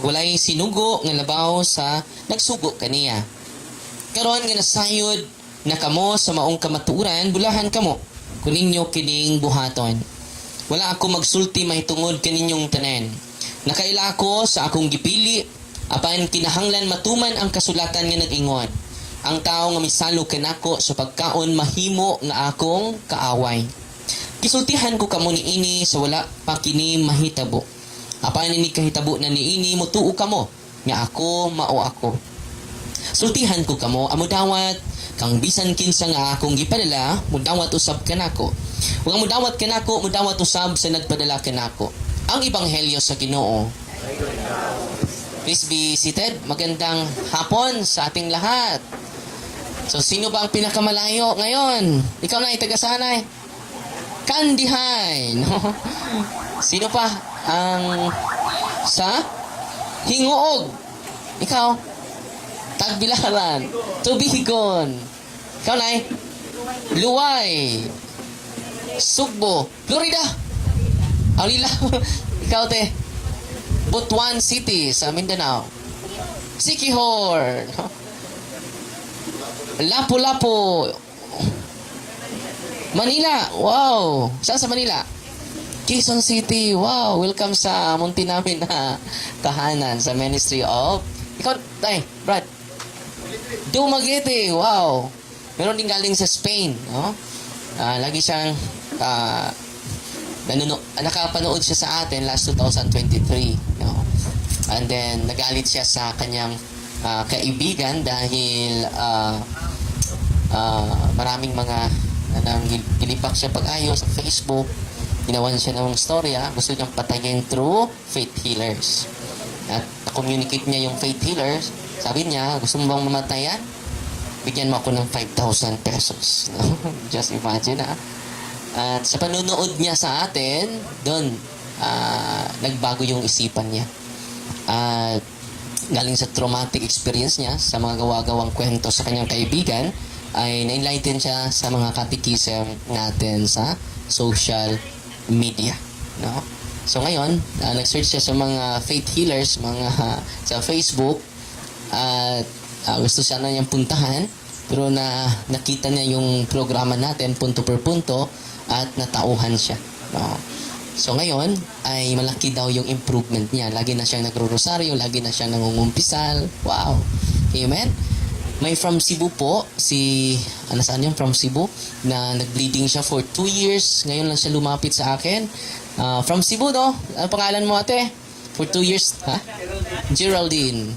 walay sinugo nga labaw sa nagsugo kaniya. Karon nga nasayod na kamo sa maong kamaturan, bulahan kamo kuninyo kining buhaton. Wala ako magsulti mahitungod kaninyong tanan. Nakaila ako sa akong gipili, apan kinahanglan matuman ang kasulatan nga nag-ingon. Ang tao nga misalo kanako sa pagkaon mahimo nga akong kaaway. Kisultihan ko kamo niini sa wala pa kini mahitabo. Apan ini kahitabo na niini mutuo kamo nga ako mao ako. Sultihan ko kamo amo dawat kang bisan kinsa nga akong gipadala mudawat usab kanako. Ug mudawat kanako mudawat usab sa nagpadala kanako. Ang ebanghelyo sa Ginoo. Please be seated. Magandang hapon sa ating lahat. So sino ba ang pinakamalayo ngayon? Ikaw na taga-sanay. Kandihay, no? Sino pa ang sa Hingoog? Ikaw? Tagbilaran. Tubigon. Ikaw na Luway. Sugbo. Florida. Alila. Ikaw te. Butuan City sa Mindanao. Siquijor. Lapu-Lapu. Manila. Wow. Saan sa Manila? Quezon City. Wow. Welcome sa munti namin na tahanan sa Ministry of... Ikaw, Brad. Dumaguete. Wow. Meron din galing sa Spain. No? Lagi siyang... nakapanood siya sa atin last 2023. No? And then, nagalit siya sa kanyang kaibigan dahil maraming mga gilipak siya pag-ayos sa Facebook. Ginawan siya ng storya. Gusto niyang patayin through faith healers. At na-communicate niya yung faith healers. Sabi niya, gusto mo bang mamatayan? Bigyan mo ako ng 5,000 pesos. No? Just imagine, At sa panunood niya sa atin, doon, nagbago yung isipan niya. Galing sa traumatic experience niya, sa mga gawa-gawang kwento sa kanyang kaibigan, ay na-enlighten siya sa mga catechism natin sa social media. No? So ngayon, nag-search siya sa mga faith healers, sa Facebook, at gusto siya na niyang puntahan, pero nakita niya yung programa natin, punto per punto, at natauhan siya. No? So ngayon, ay malaki daw yung improvement niya. Lagi na siyang nagro-rosaryo, lagi na siyang nangungumpisal. Wow! Amen? May from Cebu po, saan yung from Cebu, na nag-bleeding siya for 2 years. Ngayon lang siya lumapit sa akin. From Cebu, no? Ano pangalan mo, ate? For 2 years, ha? Geraldine.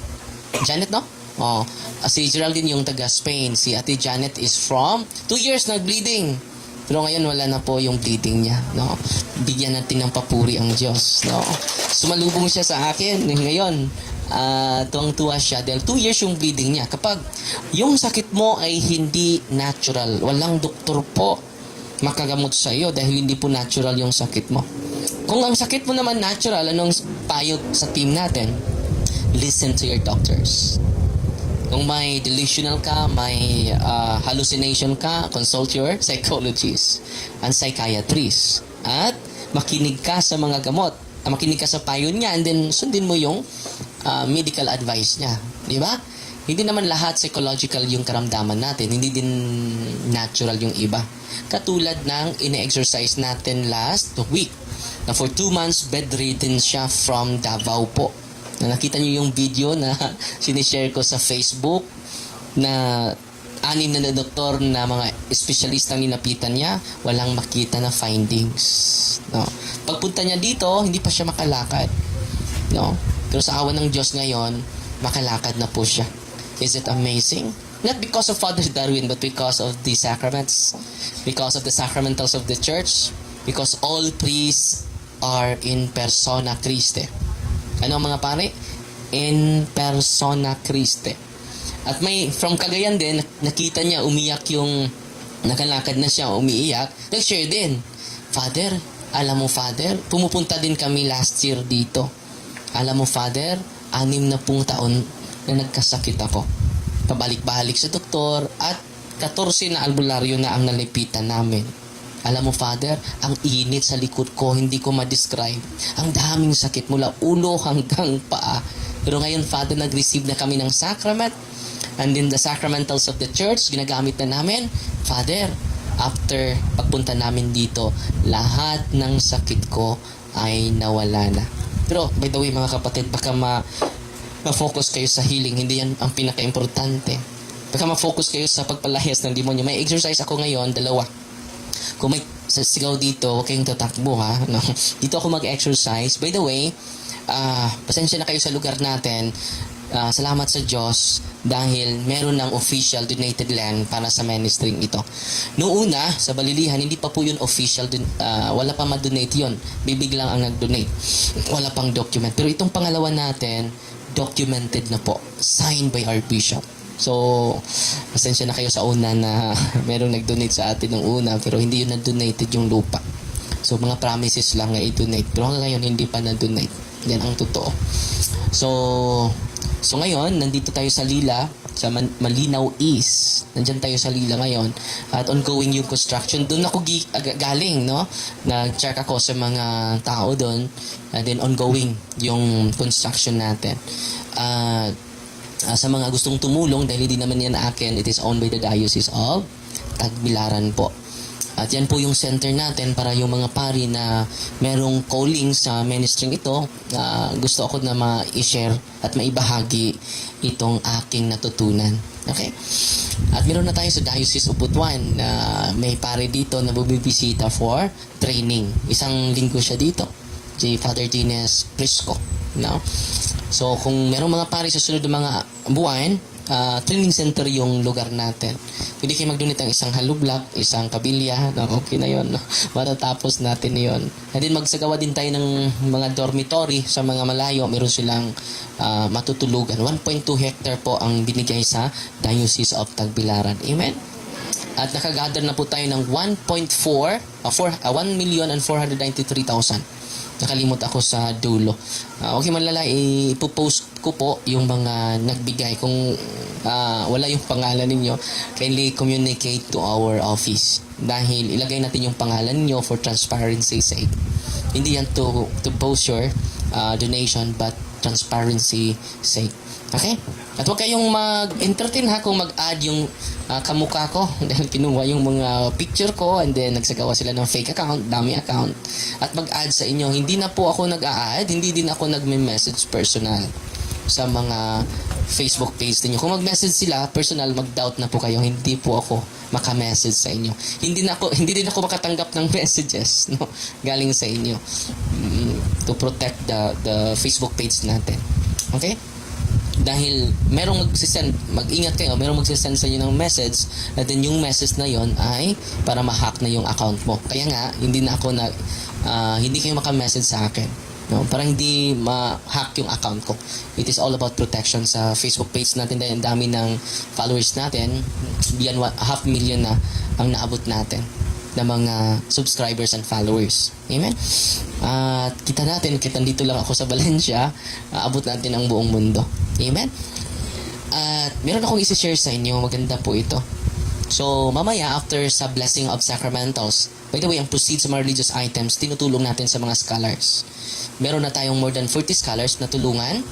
Janet, no? Oh, si Geraldine yung taga Spain. Si ate Janet is from 2 years nag-bleeding. Pero ngayon wala na po yung bleeding niya, no? Bigyan natin ng papuri ang Diyos, no? Sumalubong siya sa akin ngayon. Tuwang-tuwa siya dahil 2 years yung bleeding niya. Kapag yung sakit mo ay hindi natural, walang doktor po makagamot sa iyo dahil hindi po natural yung sakit mo. Kung ang sakit mo naman natural, anong payo sa team natin? Listen to your doctors. Kung may delusional ka, may hallucination ka, consult your psychologists and psychiatrists. At makinig ka sa mga gamot. Makinig ka sa payo niya and then sundin mo yung medical advice niya. Di ba? Hindi naman lahat psychological yung karamdaman natin. Hindi din natural yung iba. Katulad ng ine-exercise natin last week. Na for 2 months, bedridden siya from Davao po. Nakita niyo yung video na sinishare ko sa Facebook na 6 na doktor na mga espesyalista ang nilapitan niya, walang makita na findings. No? Pagpunta niya dito, hindi pa siya makalakad. No? Pero sa awa ng Diyos ngayon, makalakad na po siya. Is it amazing? Not because of Father Darwin, but because of the sacraments, because of the sacramentals of the church, because all priests are in persona Christi. Ano ang mga pare? In persona Christi. At may, from Cagayan din, nakita niya, umiyak yung, nakalakad na siya, umiiyak, nag-share din. Father, alam mo Father, pumupunta din kami last year dito. Alam mo Father, 6 na taon na nagkasakit ako. Pabalik-balik sa doktor, at 14 na albularyo na ang nalipitan namin. Alam mo, Father, ang init sa likod ko, hindi ko ma-describe. Ang daming sakit mula ulo hanggang paa. Pero ngayon, Father, nag-receive na kami ng sacrament. And then the sacramentals of the church, ginagamit na namin. Father, after pagpunta namin dito, lahat ng sakit ko ay nawala na. Pero, by the way, mga kapatid, baka ma-focus kayo sa healing. Hindi yan ang pinaka-importante. Baka ma-focus kayo sa pagpalayas ng demonyo. May exercise ako ngayon, 2. Kung may sigaw dito, huwag kayong tatakbo, ha? No? Dito ako mag-exercise. By the way, pasensya na kayo sa lugar natin. Salamat sa Diyos dahil meron ng official donated land para sa ministry ito. Noong una, sa Balilihan, hindi pa po yun official, wala pa ma-donate yun. Bibig lang ang nag-donate. Wala pang document. Pero itong pangalawa natin, documented na po. Signed by our bishop. So, pasensya na kayo sa una na merong nag-donate sa atin ng una, pero hindi yun na-donated yung lupa. So, mga promises lang na i-donate. Pero hanggang ngayon, hindi pa na-donate. Yan ang totoo. So ngayon, nandito tayo sa Lila, sa Malinaw East. Nandyan tayo sa Lila ngayon. At ongoing yung construction. Doon ako galing, no? Nag-check ako sa mga tao doon. And then ongoing yung construction natin. Sa mga gustong tumulong, dahil hindi naman yan akin, it is owned by the Diocese of Tagbilaran po. At yan po yung center natin para yung mga pari na merong calling sa ministry ito, gusto ako na ma-share at maibahagi itong aking natutunan. Okay? At meron na tayo sa Diocese of Butuan na may pari dito na bumibisita for training. Isang linggo siya dito. Si Father Dines Prisco. No? So, kung merong mga pari sa sunod ng mga buwan, training center yung lugar natin. Pwede kayo mag-donate ng isang hollow block, isang kabilya, no? Okay na yun. No? Matatapos natin yun. And then magsagawa din tayo ng mga dormitory sa mga malayo. Meron silang matutulugan. 1.2 hectare po ang binigay sa Diocese of Tagbilaran. Amen? At nakagather na po tayo ng 1,493,000. Nakalimot ako sa dulo. Okay malala, ipopost ko po yung mga nagbigay. Kung wala yung pangalan ninyo, kindly communicate to our office. Dahil ilagay natin yung pangalan ninyo for transparency sake. Hindi yan to post your donation, but transparency sake. Okay? At huwag kayong mag-entertain ha kung mag-add yung kamukha ko dahil kinuha yung mga picture ko and then nagsagawa sila ng fake account, dummy account. At mag-add sa inyo. Hindi na po ako nag-a-add, hindi din ako nag-message personal sa mga Facebook page ninyo. Kung mag-message sila, personal, mag-doubt na po kayo. Hindi po ako maka-message sa inyo. Hindi din ako makatanggap ng messages, no? Galing sa inyo. To protect the Facebook page natin. Okay? Dahil merong magsisend, mag-ingat kayo, merong magsisend sa inyo ng message at then yung message na yon ay para ma-hack na yung account mo. Kaya nga, hindi kayo maka-message sa akin. No? Para hindi ma-hack yung account ko. It is all about protection sa Facebook page natin dahil ang dami ng followers natin. Beyond 500,000 na ang naabot natin na mga subscribers and followers. Amen? At kita dito lang ako sa Valencia, abot natin ang buong mundo. Amen? At meron akong isi-share sa inyo, maganda po ito. So, mamaya, after sa blessing of sacramentals, by the way, ang proceeds sa mga religious items, tinutulong natin sa mga scholars. Meron na tayong more than 40 scholars na tulungan.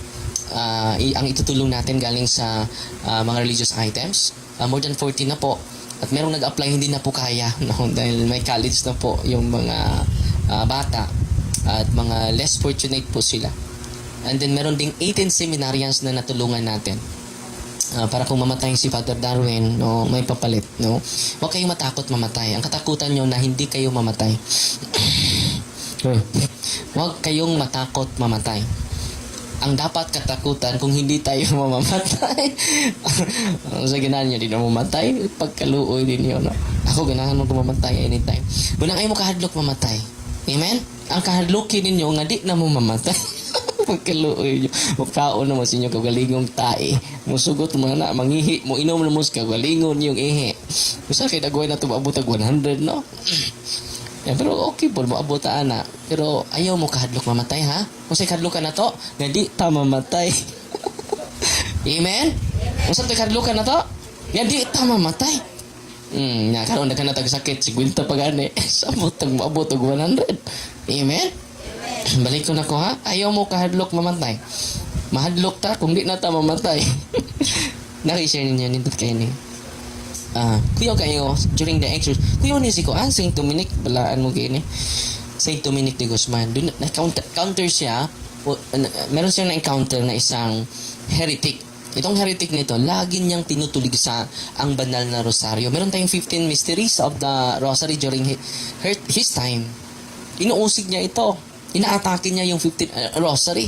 Ang itutulong natin galing sa mga religious items. More than 40 na po. At merong nag-apply, hindi na po kaya, no? Dahil may college na po yung mga bata at mga less fortunate po sila. And then meron ding 18 seminarians na natulungan natin. Para kung mamatay si Father Darwin, no, may papalit, no? Huwag kayong matakot mamatay. Ang katakutan nyo na hindi kayo mamatay. Huwag kayong matakot mamatay. Ang dapat katakutan kung hindi tayo mamamatay. Sa ganahan nyo, di na mamatay. Pagkaluoy din yun. No? Ako, ganahan mo mamatay anytime. Walang ayaw mo kahadlok mamatay. Amen? Ang kahadlokin ninyo nga di na mo mamatay. Pagkaluoy nyo. Magkaon naman sa inyo kagalingong tae. Musugot mo na, mangihi mo, inom na mo sa kagalingon yung ihi. Gusto kayo nagawin na ito maabot 100, no? Yeah, pero okay po, maabot na. Pero ayaw mo kahadlok mamatay, ha? Kung sa'y kahadlok ka na to, nga di ta mamatay. Amen? Kung sa'y kahadlok ka na to, nga di ta mamatay. Karoon na ka na tagsakit, 50 pa gani. Sabot, maabot 100. Amen? Balik ko na ko, ha? Ayaw mo kahadlok mamatay. Mahadlok ta kung di na ta mamatay. Nakishare ninyo nindot kayo ni. Kuya kayo during the exercise. Kuya ni si ko Saint Dominic balaan mo kayo ni. Saint Dominic de Guzman. Doon na counter siya. Meron siyang na-encounter na isang heretic. Itong heretic nito, lagi niyang tinutulig sa ang banal na rosaryo. Meron tayong 15 mysteries of the rosary during his time. Inuusig niya ito. Inaatake niya yung 15 rosary.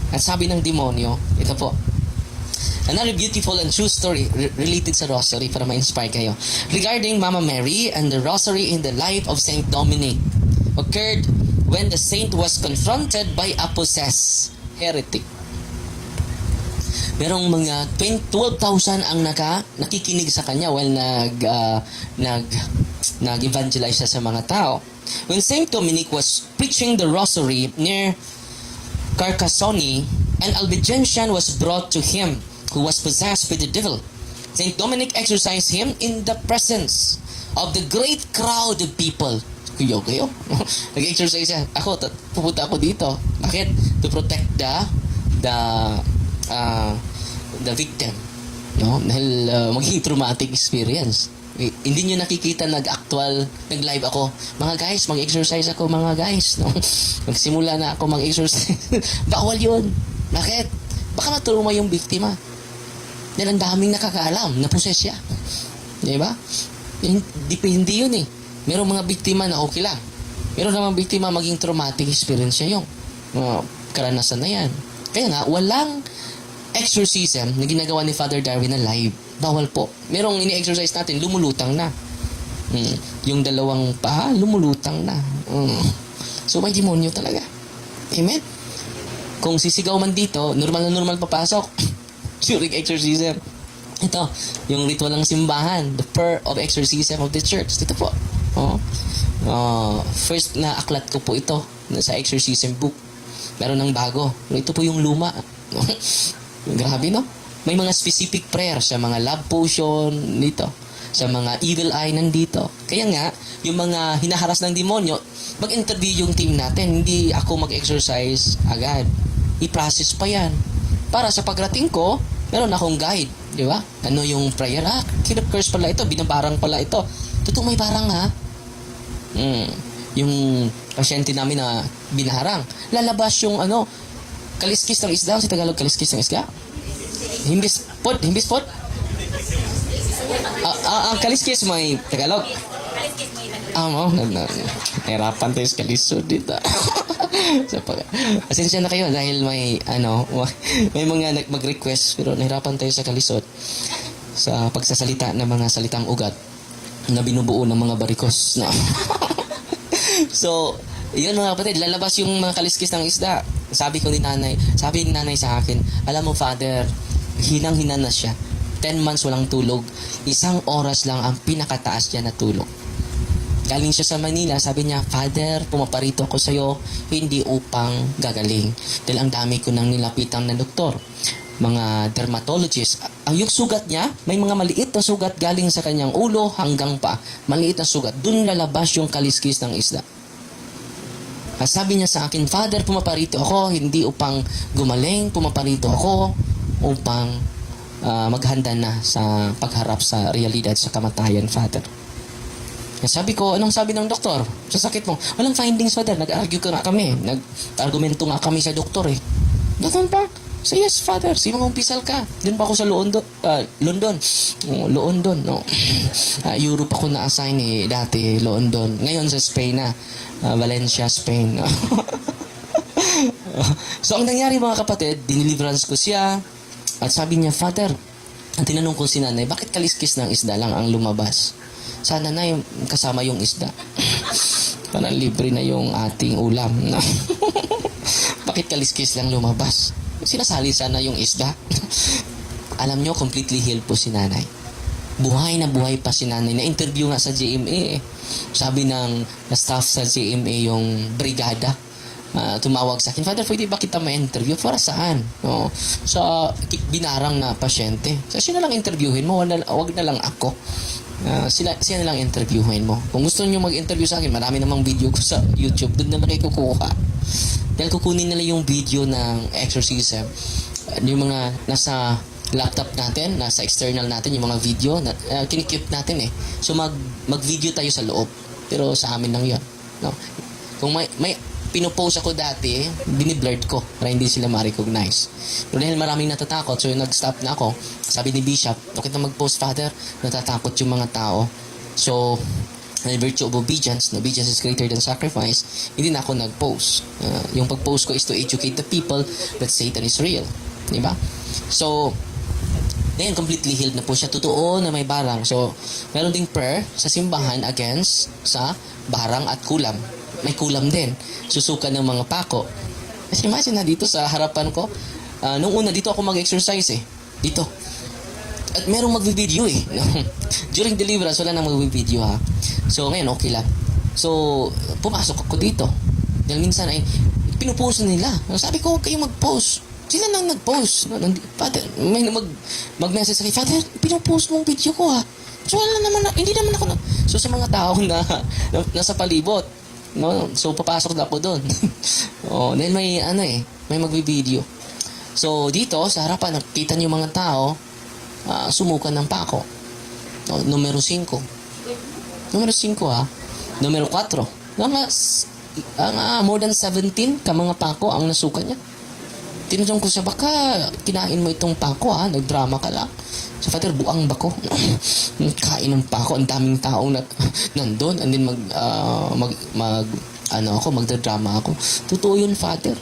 At sabi ng demonyo, ito po, another beautiful and true story related sa rosary para ma-inspire kayo. Regarding Mama Mary and the rosary in the life of Saint Dominic occurred when the saint was confronted by a possessed heretic. Merong mga 12,000 ang nakikinig sa kanya while nag-evangelize siya sa mga tao. When Saint Dominic was preaching the rosary near Carcassonne, an Albigensian was brought to him who was possessed by the devil. Saint Dominic exorcised him in the presence of the great crowd of people. Kuyo. Nag-exercise siya. Pupunta ako dito. Bakit? To protect the victim. No? Dahil magiging traumatic experience. Hindi nyo nakikita nag-live ako. Mga guys, mag-exercise ako mga guys. No? Magsimula na ako mag-exercise. Bawal yun. Bakit? Baka matuluma yung biktima. Dahil ang daming nakakaalam na possess siya. Diba? Depende yun eh. Merong mga biktima na okay lang. Meron namang biktima maging traumatic experience siya yung karanasan na yan. Kaya nga, walang exorcism na ginagawa ni Father Darwin na live. Bawal po. Merong ini-exercise natin, lumulutang na. Yung dalawang paa, lumulutang na. So, may demonyo talaga. Amen? Kung sisigaw man dito, normal na normal papasok during exorcism. Ito, yung ritual ng simbahan, the prayer of exorcism of the church. Dito po. First na aklat ko po ito sa exorcism book. Meron ng bago. Ito po yung luma. Grabe, no? May mga specific prayer sa mga love potion dito. Sa mga evil eye nandito. Kaya nga, yung mga hinaharas ng demonyo, mag-interview yung team natin. Hindi ako mag-exercise agad. I-process pa yan. Para sa pagrating ko, meron akong guide. Di ba? Ano yung prayer? Kinap-curse pala ito. Binabarang pala ito. Totoo may barang ha? Yung pasyente namin na binaharang. Lalabas yung kaliskis ng isda. Sa Tagalog, kaliskis ng isda? Himbis pot? Ang kaliskis may Tagalog. Nahirapan tayo sa kalisod dito. Asensya na kayo dahil may mga mag-request pero nahirapan tayo sa kalisod sa pagsasalita ng mga salitang ugat na binubuo ng mga barikos. No? So, yun mga kapatid, lalabas yung mga kaliskis ng isda. Sabi ni nanay sa akin, alam mo Father, hinang-hina na siya. 10 months walang tulog. 1 oras lang ang pinakataas niya na tulog. Galing siya sa Manila, sabi niya, Father, pumaparito ako sa'yo, hindi upang gagaling. Dahil ang dami ko nang nilapitang na doktor. Mga dermatologist. Yung sugat niya, may mga maliit na sugat galing sa kanyang ulo hanggang pa. Maliit na sugat. Doon lalabas yung kaliskis ng isda. Sabi niya sa akin, Father, pumaparito ako, hindi upang gumaling, pumaparito ako upang maghanda na sa pagharap sa realidad sa kamatayan, Father. Sabi ko, anong sabi ng doktor? Sa sakit mo, walang findings, Father. Nag-argue ka nga kami. Nag-argumento nga kami sa doktor eh. Doon pa? So yes, Father, si mga umpisal ka. Doon pa ako sa London. London, no? Europe ako na-assign dati, London. Ngayon sa Spain na. Valencia, Spain. So ang nangyari mga kapatid, diniliverance ko siya. At sabi niya, Father, ang tinanong ko si nanay, bakit kaliskis ng isda lang ang lumabas? Sana na yung kasama yung isda. Parang libre na yung ating ulam. No? Bakit kaliskis lang lumabas? Sinasali sana yung isda. Alam nyo, completely healed po si nanay. Buhay na buhay pa si nanay. Na-interview nga sa GMA. Sabi ng staff sa GMA yung brigada. Tumawag sa akin, Father, pwede ba kita ma-interview? Para saan? No? Sa binarang na pasyente. So, sino lang interviewin mo? Wag na lang ako. Sila na lang interviewin mo. Kung gusto nyo mag-interview sa akin, marami namang video ko sa YouTube. Doon na lang kayo kukuha. Dahil kukunin nila yung video ng exorcism yung mga nasa laptop natin, nasa external natin, yung mga video, kinikip natin eh. So, mag-video tayo sa loob. Pero sa amin lang yun. No? Kung may pinopost ako dati, biniblurred ko para hindi sila ma-recognize. Pero dahil maraming natatakot, so nag-stop na ako. Sabi ni Bishop, bakit na mag-post, Father? Natatakot yung mga tao. So, in virtue of obedience is greater than sacrifice, hindi na ako nag-post. Yung pag-post ko is to educate the people that Satan is real. Diba? So, then, completely healed na po siya. Totoo na may barang. So, meron ding prayer sa simbahan against sa barang at kulam. May kulam din. Susuka ng mga pako. Kasi imagine na dito sa harapan ko, nung una, dito ako mag-exercise eh. Dito. At merong mag-video eh. During deliverance, wala nang mag-video ha. So, ngayon, okay lang. So, pumasok ako dito. Dahil minsan ay, pinupost nila. Sabi ko, huwag kayong mag-post. Sila nang nag-post. Father, may mag-message sa akin, Father, pinupost mong video ko ha. So, wala naman, hindi naman ako So, sa mga taong nasa palibot, no? So, papasok na ako doon. Then may, may mag-video. So, dito, sa harapan, nakita niyo mga tao, sumukan ng pako. Numero 5. Numero 5 ha. Numero 4. More than 17 ka mga pako ang nasuka niya. Tinanong ko siya, baka kinain mo itong pako ha? Nagdrama ka lang. So, Father, buang bako. Kain ng pako. Ang daming taong nandun. And then magdadrama ako. Totoo yun, Father.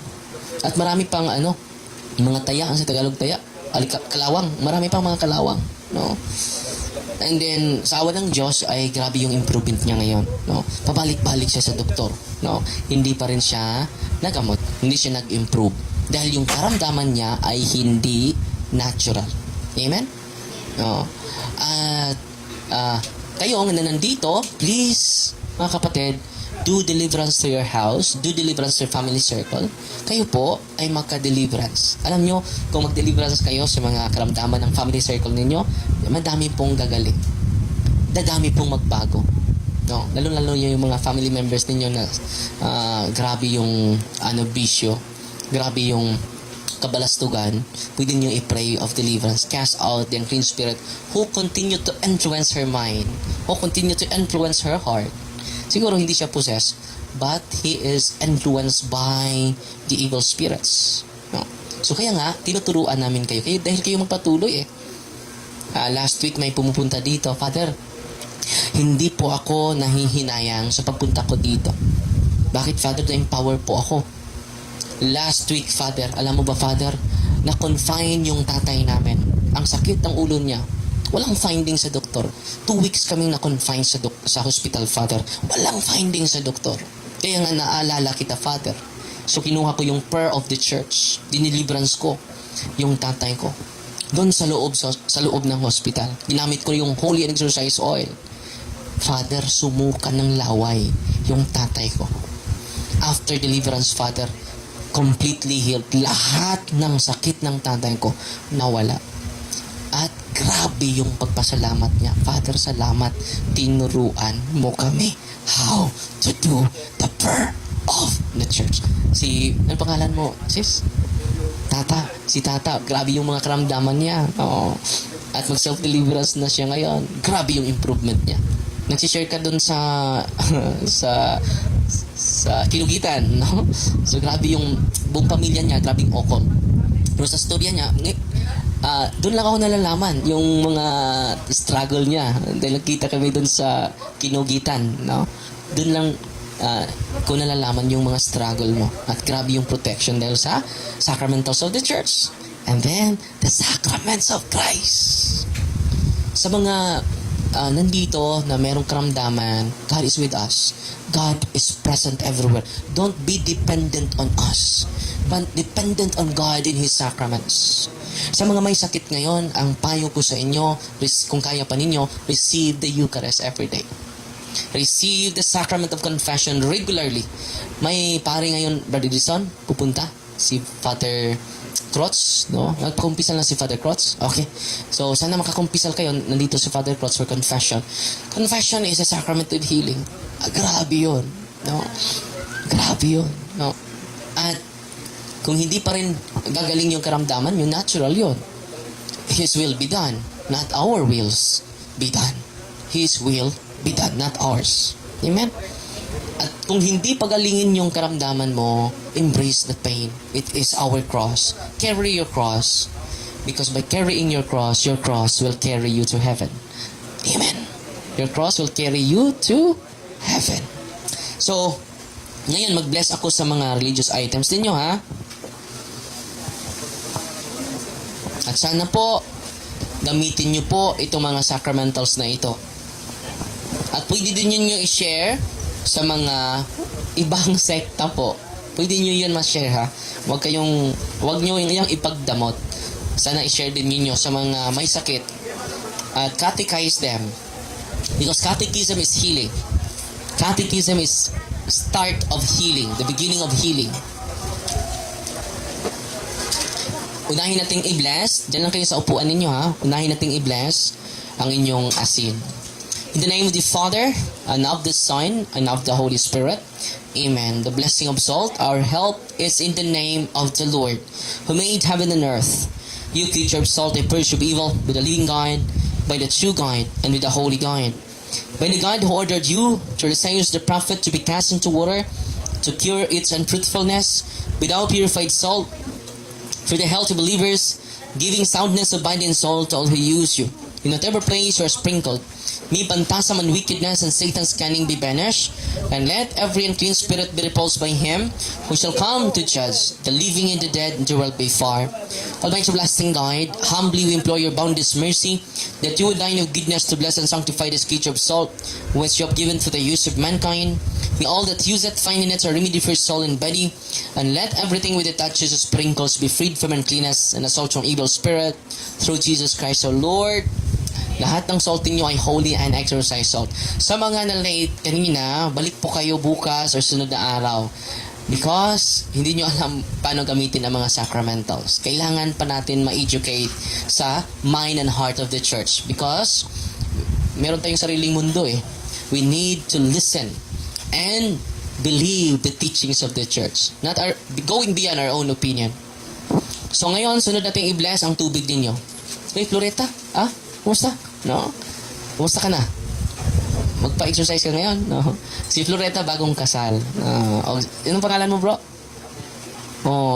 At marami pang mga taya. Sa Tagalog taya. Kalawang. Marami pang mga kalawang. No? And then, sa awa ng Diyos, ay grabe yung improvement niya ngayon. No? Pabalik-balik siya sa doktor. No? Hindi pa rin siya nagamot. Hindi siya nag-improve. Dahil yung karamdaman niya ay hindi natural. Amen? No. Kayo na nandito, please, mga kapatid, do deliverance to your house, do deliverance to your family circle. Kayo po ay magka-deliverance. Alam nyo, kung mag-deliverance kayo sa mga karamdaman ng family circle ninyo, madami pong gagaling. Dadami pong magbago. No, lalo-lalo yung mga family members ninyo na grabe yung bisyo. Grabe yung kabalastugan, pwede nyo i-pray of deliverance. Cast out the unclean spirit who continue to influence her mind, who continue to influence her heart. Siguro hindi siya possessed, but he is influenced by the evil spirits. No? So kaya nga, tinuturuan namin kayo dahil kayo magpatuloy eh. Last week may pumupunta dito, Father, hindi po ako nahihinayang sa pagpunta ko dito. Bakit, Father? Na-empower po ako. Last week, Father, alam mo ba, Father, na-confine yung tatay namin. Ang sakit ng ulo niya. Walang finding sa doktor. 2 weeks kaming na-confine sa hospital, Father. Walang finding sa doktor. Kaya nga naalala kita, Father. So, kinuha ko yung prayer of the church. Diniliverance ko yung tatay ko. Doon sa loob ng hospital. Ginamit ko yung holy and exorcise oil. Father, sumuka ng laway yung tatay ko. After deliverance, Father, completely healed. Lahat ng sakit ng tatay ko nawala. At grabe yung pagpasalamat niya. Father, salamat. Tinuruan mo kami how to do the prayer of the church. Ano pangalan mo, sis? Tata. Si Tata. Grabe yung mga karamdaman niya. Oo. At mag-self-deliverance na siya ngayon. Grabe yung improvement niya. Nagsishare ka dun sa kinugitan, no? So, grabe yung buong pamilya niya, grabe yung okon. Pero sa storya niya, doon lang ako nalalaman yung mga struggle niya. Dahil nagkita kami doon sa kinugitan, no? Doon lang ko nalalaman yung mga struggle mo. At grabe yung protection dahil sa sacramentals of the church. And then, the sacraments of Christ. Sa mga nandito na merong karamdaman, God is with us. God is present everywhere. Don't be dependent on us, but dependent on God in His sacraments. Sa mga may sakit ngayon, ang payo ko sa inyo, kung kaya pa ninyo, receive the Eucharist every day. Receive the sacrament of confession regularly. May pare ngayon, Brother Dison, pupunta, si Father Crotz, no? Nagkumpisal na si Father Crotz. Okay. So, sana makakumpisal kayo. Nandito si Father Crotz for confession. Confession is a sacrament of healing. Grabe yun. No? Grabe yun. No? At Kung hindi pa rin gagaling yung karamdaman, yung natural yun. His will be done, not our wills be done. His will be done, not ours. Amen? At kung hindi pagalingin yung karamdaman mo, embrace the pain. It is our cross. Carry your cross. Because by carrying your cross will carry you to heaven. Amen. Your cross will carry you to heaven. So, ngayon mag-bless ako sa mga religious items ninyo, ha? At sana po, gamitin nyo po itong mga sacramentals na ito. At pwede din nyo i-share sa mga ibang sekta po. Pwede nyo yun ma-share, ha? Huwag nyo yung ipagdamot. Sana i-share din ninyo sa mga may sakit. At catechize them. Because catechism is healing. Catechism is start of healing, the beginning of healing. Unahin nating i-bless. Diyan lang kayo sa upuan ninyo, ha? Unahin nating i-bless ang inyong asin. In the name of the Father, and of the Son, and of the Holy Spirit. Amen. The blessing of salt, our help is in the name of the Lord, who made heaven and earth. You creature of salt, a purge of evil, with the living God, by the true God, and with the holy God. By the God who ordered you, through the sayings of the prophet, to be cast into water, to cure its unfruitfulness, without purified salt, for the health of believers, giving soundness of body and soul to all who use you. In whatever place you are sprinkled, may pantasam and wickedness and Satan's cunning be banished, and let every unclean spirit be repulsed by him, who shall come to judge the living and the dead, and the world by far. Almighty everlasting God, humbly we implore your boundless mercy, that you would thine of goodness to bless and sanctify this creature of salt, which you have given for the use of mankind. May all that use it find in it a remedy for soul and body, and let everything with it touches or sprinkles be freed from uncleanness and assault from evil spirit, through Jesus Christ our Lord. Lahat ng salting nyo ay holy and exorcised salt. Sa mga na-late kanina, balik po kayo bukas or sunod na araw. Because hindi nyo alam paano gamitin ang mga sacramentals. Kailangan pa natin ma-educate sa mind and heart of the church. Because meron tayong sariling mundo eh. We need to listen and believe the teachings of the church. Not going beyond our own opinion. So ngayon, sunod natin i-bless ang tubig ninyo. Hey, Floreta, kumusta? No? Kumusta ka na? Magpa-exercise ka ngayon? No? Si Floreta, bagong kasal. Anong pangalan mo, bro?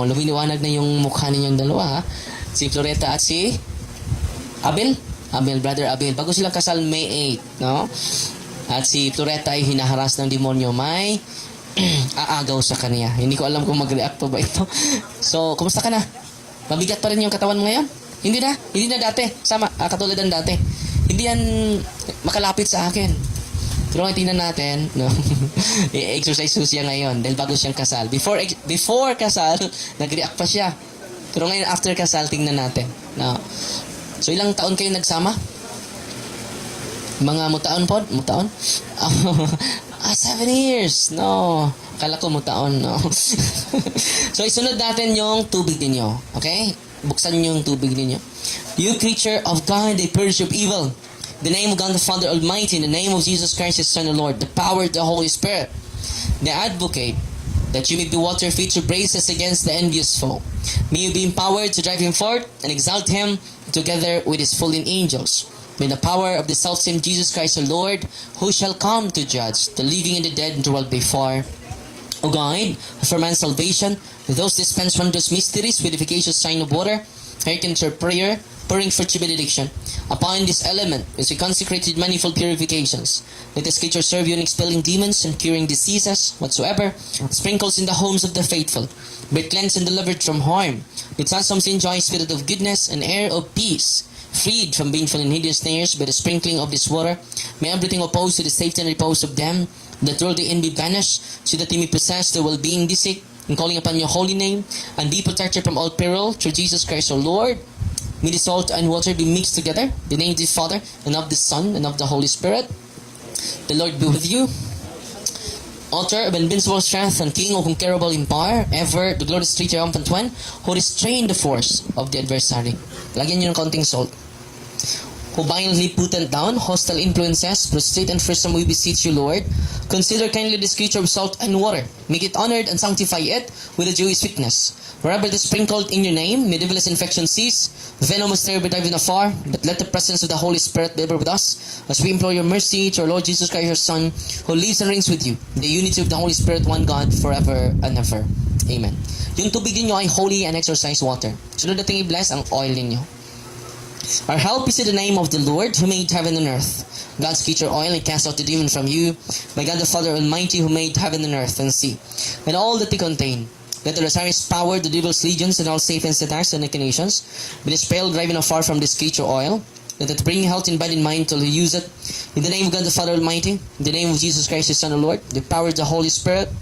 Lumiliwanag na yung mukha ninyong dalawa, ha? Si Floreta at si Abel? Brother Abel. Bago silang kasal, May 8, no? At si Floreta ay hinaharas ng demonyo. May aagaw sa kanya. Hindi ko alam kung mag-react pa ba ito. So, kumusta ka na? Mabigat pa rin yung katawan mo ngayon? Hindi na dati. Katulad ng dati. Hindi yan makalapit sa akin. Pero ngayon tingnan natin, no? I-exercise siya ngayon dahil bago siyang kasal. Before kasal, nag-react pa siya. Pero ngayon after kasal, tingnan natin. No? So ilang taon kayo nagsama? Mga mutaon po? Mutaon? 7 years. No. Akala ko mutaon, no? So isunod natin yung tubig ninyo. Okay? Buksan niyo yung tubig ninyo. You creature of God, the purge of evil. The name of God the Father Almighty, in the name of Jesus Christ, His Son, the Lord, the power of the Holy Spirit, the advocate, that you may be water free to brace us against the envious foe. May you be empowered to drive him forth and exalt him together with his fallen angels. May the power of the self-same Jesus Christ, the Lord, who shall come to judge the living and the dead, and the world by far. O God, for man's salvation, those dispense wondrous mysteries with efficacious sign of water, hearken to our prayer, pouring forth your benediction upon this element, as we consecrated manifold purifications. Let this creature serve you in expelling demons and curing diseases whatsoever, sprinkles in the homes of the faithful, be cleansed and delivered from harm. With some enjoy spirit of goodness and air of peace, freed from baneful and hideous snares by the sprinkling of this water. May everything opposed to the safety and repose of them that worldly end be banished, so that they may possess the well-being they seek, in calling upon your holy name, and be protected from all peril through Jesus Christ our Lord. May the salt and water be mixed together, the name of the Father, and of the Son, and of the Holy Spirit. The Lord be with you. Author of invincible strength and King of conquerable in power, ever the glorious triumphant one, who restrained the force of the adversary. Lagyan nyo ng konting salt. Who violently put down hostile influences, prostrate and fearsome, we beseech you, Lord. Consider kindly this creature of salt and water. Make it honored and sanctify it with a joyous sweetness. Wherever it is sprinkled in your name, may devilish infection cease, venomous terror be driven afar, but let the presence of the Holy Spirit be ever with us, as we implore your mercy to our Lord Jesus Christ, your Son, who lives and reigns with you, in the unity of the Holy Spirit, one God, forever and ever. Amen. Yung tubig ninyo ay holy and exorcised water. Sunod natin i-bless ang oil ninyo. Our help is in the name of the Lord, who made heaven and earth. God's creature oil, and cast out the demon from you. By God the Father Almighty, who made heaven and earth and sea, and all that they contain. Let the Osiris power, the devil's legions, and all Satan's attacks and machinations be dispelled, driven afar from this creature oil. Let it bring health in body and mind till you use it. In the name of God the Father Almighty, in the name of Jesus Christ, His Son, the Lord, the power of the Holy Spirit,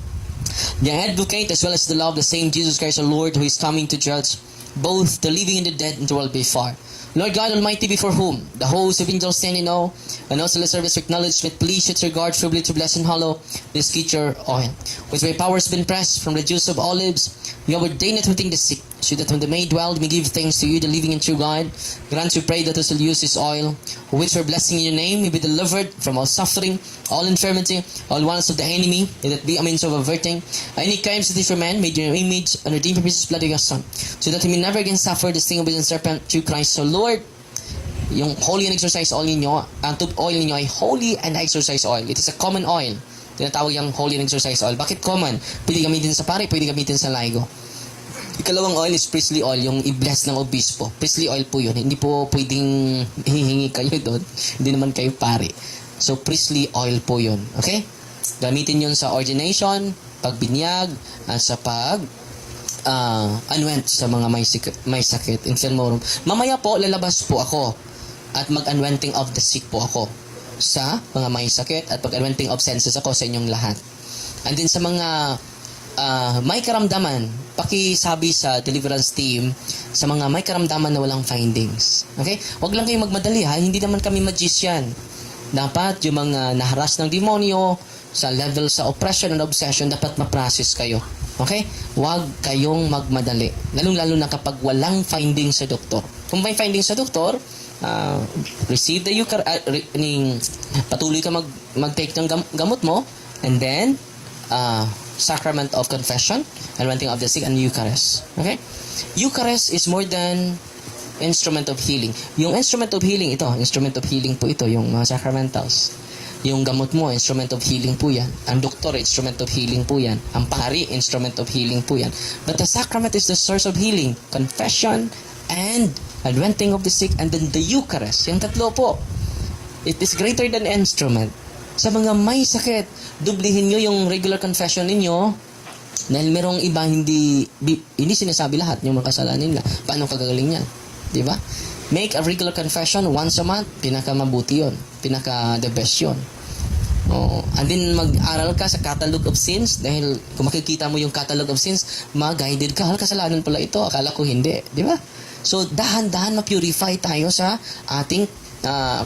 the advocate, as well as the law of the same Jesus Christ, our Lord, who is coming to judge both the living and the dead, and the world before. Lord God Almighty, before whom the hosts of angels stand in awe, and also the service of acknowledgement, please should regard frugally to bless and hallow this creature oil, which by power has been pressed from the juice of olives. You have ordained it within the sick, so that when the may dwell, may give thanks to you, the living and true God. Grant, we pray, that us will use this oil, which for blessing in your name may be delivered from all suffering, all infirmity, all wiles of the enemy, and that be a means of averting any crimes that is for man, made in your image, and redeemed from precious blood of your Son, so that he may never again suffer the sting of the serpent through Christ. So Lord, yung holy and exercise oil ninyo, ang oil ninyo ay holy and exercise oil. It is a common oil. Tinatawag yung holy and exercise oil. Bakit common? Pwede gamitin sa pare, pwede gamitin sa laigo. Ikalawang oil is priestly oil, yung i-bless ng obispo. Priestly oil po yun. Hindi po pwedeng hihingi kayo doon. Hindi naman kayo pare. So, priestly oil po yun. Okay? Gamitin yun sa ordination, pagbinyag, at sa anoint sa mga may sakit, infirmorum. Mamaya po, lalabas po ako at mag-anointing of the sick po ako sa mga may sakit at pag-anointing of senses ako sa inyong lahat. And then sa mga may karamdaman, pakisabi sa deliverance team sa mga may karamdaman na walang findings. Okay? Huwag lang kayong magmadali ha, hindi naman kami magician. Dapat yung mga naharas ng demonyo sa level sa oppression and obsession, dapat ma-process kayo. Okay? Huwag kayong magmadali. Lalong-lalo na kapag walang findings sa doktor. Kung may findings sa doktor, receive the patuloy ka mag-take ng gamot mo, and then sacrament of confession, anointing of the sick, and Eucharist. Okay? Eucharist is more than instrument of healing. Yung instrument of healing ito, instrument of healing po ito, yung mga sacramentals. Yung gamot mo, instrument of healing po yan. Ang doktor, instrument of healing po yan. Ang pari, instrument of healing po yan. But the sacrament is the source of healing. Confession and anointing of the sick, and then the Eucharist. Yung tatlo po. It is greater than instrument. Sa mga may sakit, dublihin nyo yung regular confession ninyo, dahil merong iba hindi sinasabi lahat yung mga kasalanan nila. Paano kagagaling yan? Diba? Make a regular confession once a month. Pinaka-mabuti yun. Pinaka-the best yun. And then mag-aral ka sa catalog of sins, dahil kung makikita mo yung catalog of sins, ma-guided ka. Kasalanan pala ito. Akala ko hindi. Diba? So, dahan-dahan ma-purify tayo sa ating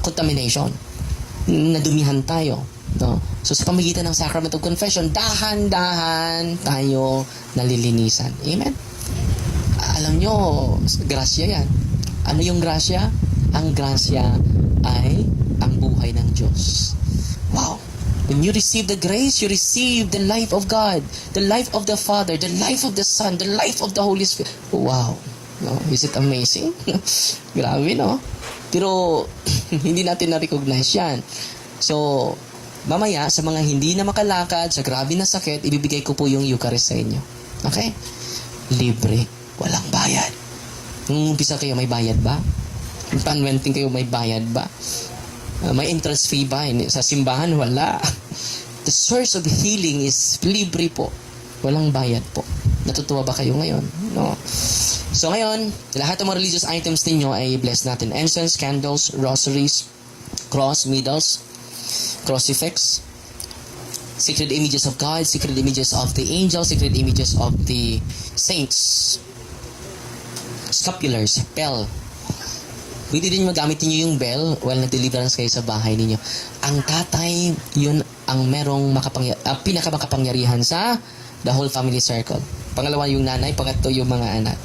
contamination. Nadumihan tayo. No? So, sa pamagitan ng sacrament of confession, dahan-dahan tayo nalilinisan. Amen? Alam nyo, grasya yan. Ano yung grasya? Ang grasya ay ang buhay ng Diyos. Wow! When you receive the grace, you receive the life of God, the life of the Father, the life of the Son, the life of the Holy Spirit. Wow! No? Is it amazing? Grabe, no? Pero, hindi natin na-recognize yan. So, mamaya, sa mga hindi na makalakad, sa grabe na sakit, ibibigay ko po yung Eucharist sa inyo. Okay? Libre. Walang bayad. Nung umpisa kayo, may bayad ba? Nung panwenting kayo, may bayad ba? May interest fee ba? Sa simbahan, wala. The source of healing is libre po. Walang bayad po. Natutuwa ba kayo ngayon? No. So ngayon, lahat ng mga religious items ninyo ay bless natin. Incense, candles, rosaries, cross, needles, crucifix, sacred images of God, sacred images of the angels, sacred images of the saints, scapulars, bell. Pwede din magamit niyo yung bell while nag-deliverance kayo sa bahay ninyo. Ang tatay, yun ang merong pinakamakapangyarihan sa the whole family circle. Pangalawa yung nanay, pangatlo yung mga anak.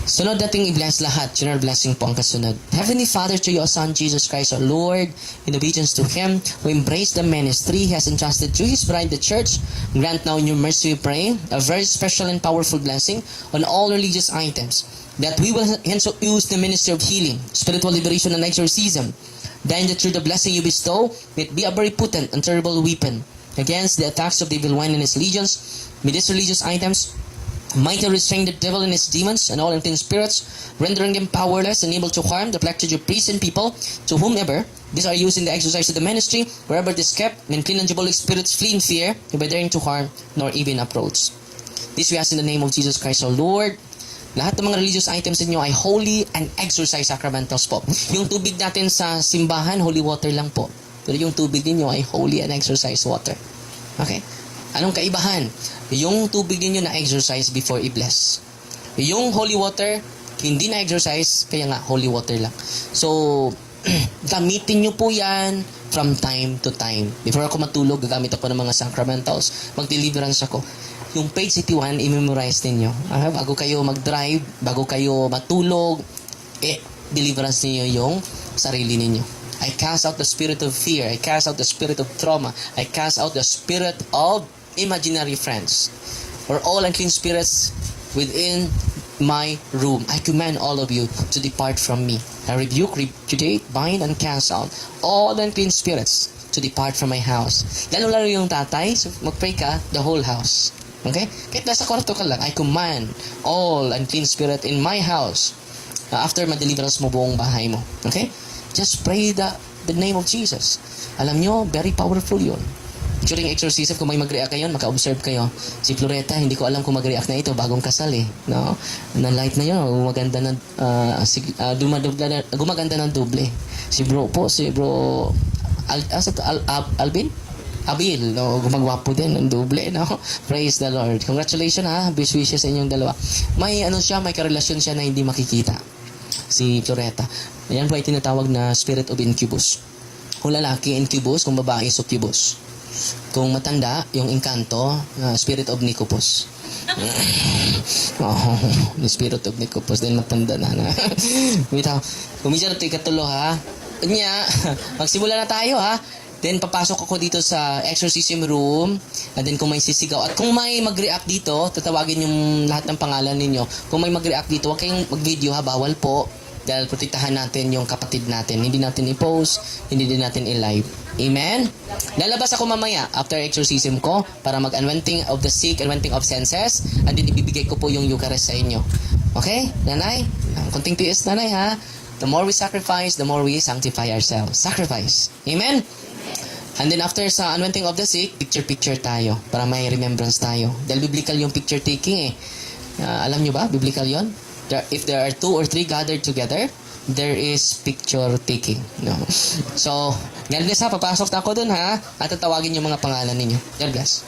So, Sunod nating i-bless lahat. General blessing po ang kasunod. Heavenly Father, to your Son, Jesus Christ, our Lord, in obedience to Him, who embraced the ministry He has entrusted to His bride, the church, grant now in your mercy, we pray, a very special and powerful blessing on all religious items, that we will hence use the ministry of healing, spiritual liberation, and exorcism. Then that through the blessing you bestow, may it be a very potent and terrible weapon against the attacks of the evil one and his legions. May these religious items mighty restrain the devil and his demons and all unclean spirits, rendering them powerless and able to harm the plethora of priests and people, to whomever these are used in the exercise of the ministry, wherever this kept, and clean and diabolic spirits flee in fear, by daring to harm, nor even approach. This we ask in the name of Jesus Christ, our Lord. Lahat ng mga religious items ninyo ay holy and exorcise sacramentals po. Yung tubig natin sa simbahan, holy water lang po. Pero yung tubig ninyo ay holy and exorcise water. Okay? Anong kaibahan? Yung tubig ninyo na exercise before i-bless. Yung holy water, hindi na exercise, kaya nga holy water lang. So, gamitin nyo po yan from time to time. Before ako matulog, gagamit ako ng mga sacramentals. Mag-deliverance ako. Yung page 81, i-memorize ninyo. Bago kayo mag-drive, bago kayo matulog, deliverance ninyo yung sarili ninyo. I cast out the spirit of fear. I cast out the spirit of trauma. I cast out the spirit of imaginary friends, or all unclean spirits within my room. I command all of you to depart from me. I rebuke, repudiate, bind, and cast out all unclean spirits to depart from my house. Lalo-lalo yung tatay, so mag-pray ka, the whole house. Okay? Kahit nasa kwarto ka lang, I command all unclean spirit in my house. After ma-deliverance mo buong bahay mo. Okay? Just pray the name of Jesus. Alam nyo, very powerful yun. During exorcism, kung may mag-react kayo, maka-observe kayo. Si Floreta, hindi ko alam kung mag-react na ito, bagong kasal eh. No? Na-light na yun, gumaganda ng, gumaganda ng doble. Si bro Alvin? Abil, no? Gumagwapo din ng doble, no? Praise the Lord. Congratulations ha, best wishes sa inyong dalawa. May may karelasyon siya na hindi makikita. Si Floreta. Yan po ay tinatawag na spirit of incubus. Kung lalaki, incubus. Kung babae, succubus. Kung matanda, yung inkanto, spirit of Nicopus. The spirit of Nicopus. Then matanda na. Kumisya na ito ikatulo ha. Kanya, magsimula na tayo ha. Then papasok ako dito sa exorcism room. And then kung may sisigaw. At kung may mag-react dito, tatawagin yung lahat ng pangalan ninyo. Kung may mag-react dito, huwag kayong mag-video ha. Bawal po. Dahil protektahan natin yung kapatid natin. Hindi natin i-post, hindi din natin i-live. Amen? Lalabas ako mamaya after exorcism ko para mag-anointing of the sick, anointing of senses, and then ibibigay ko po yung Eucharist sa inyo. Okay? Nanay? Kunting tiis, nanay ha? The more we sacrifice, the more we sanctify ourselves. Sacrifice. Amen? And then after sa anointing of the sick, picture-picture tayo para may remembrance tayo. Dahil biblical yung picture taking eh. Alam nyo ba? Biblical yon. If there are 2 or 3 gathered together, there is picture taking. No? So, God bless ha. Papasok na ako dun ha. At tatawagin yung mga pangalan ninyo. God bless.